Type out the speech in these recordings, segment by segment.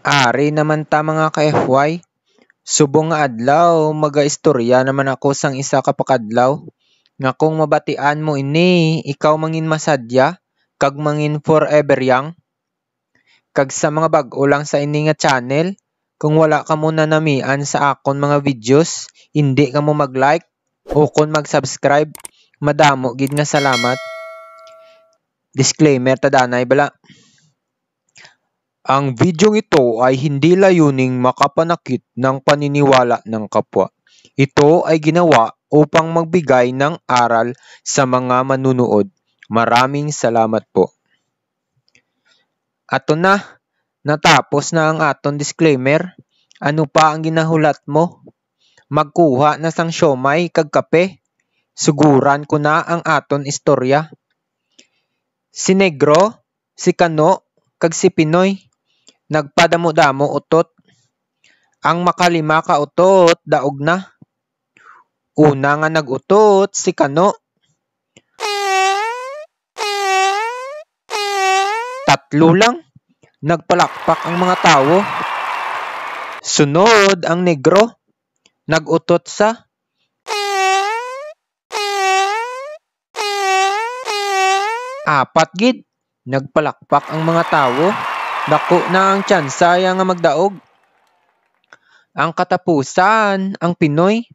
Ari naman ta mga ka-FY. Subong nga adlaw, maga-istorya naman ako sang isa ka pakadlaw. Nga kung mabatian mo ini, ikaw mangin masadya, kag mangin forever young. Kag sa mga bag-o lang sa ini nga channel, kung wala ka mo nanamian sa akon mga videos, hindi ka mo mag-like o kung mag-subscribe, madamo gid nga salamat. Disclaimer tadanay bala. Ang videong ito ay hindi layuning makapanakit ng paniniwala ng kapwa. Ito ay ginawa upang magbigay ng aral sa mga manunood. Maraming salamat po. Ato na, natapos na ang aton disclaimer. Ano pa ang ginahulat mo? Magkuha na sang siomay kag kape. Suguran ko na ang aton istorya. Si Negro, si Kano, kag si Pinoy nagpadamo-damo utot. Ang makalima ka utot, daog na. Una nga nagutot si Kano. Tatlo lang, nagpalakpak ang mga tao. Sunod ang Negro, nagutot sa apat gid, nagpalakpak ang mga tao. Dako na ang tsansa nga magdaog. Ang katapusan, ang Pinoy.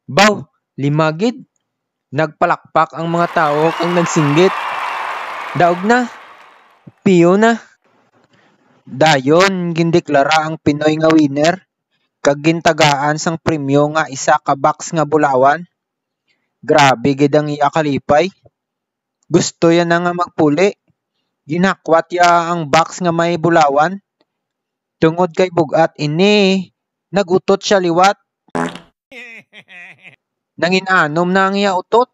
Baw, lima gid. Nagpalakpak ang mga tao kang nagsinggit. Daog na. Piyo na. Dayon, gindeklara ang Pinoy nga winner. Kag gintagaan sang premyo nga isa ka box nga bulawan. Grabe gid ang iya kalipay. Gusto yan na nga magpuli. Ginakwat ya ang box nga may bulawan. Tungod kay bugat ini, nagutot siya liwat. Nangin-anom na ang iya utot.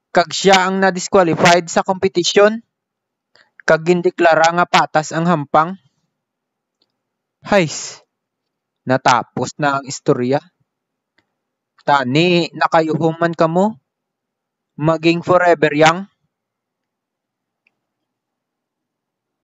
Kag siya ang na-disqualified sa kompetisyon. Kag gindeklara nga patas ang hampang. Hays, natapos na ang istorya. Tani, nakayuhong man kamo. Maging forever young.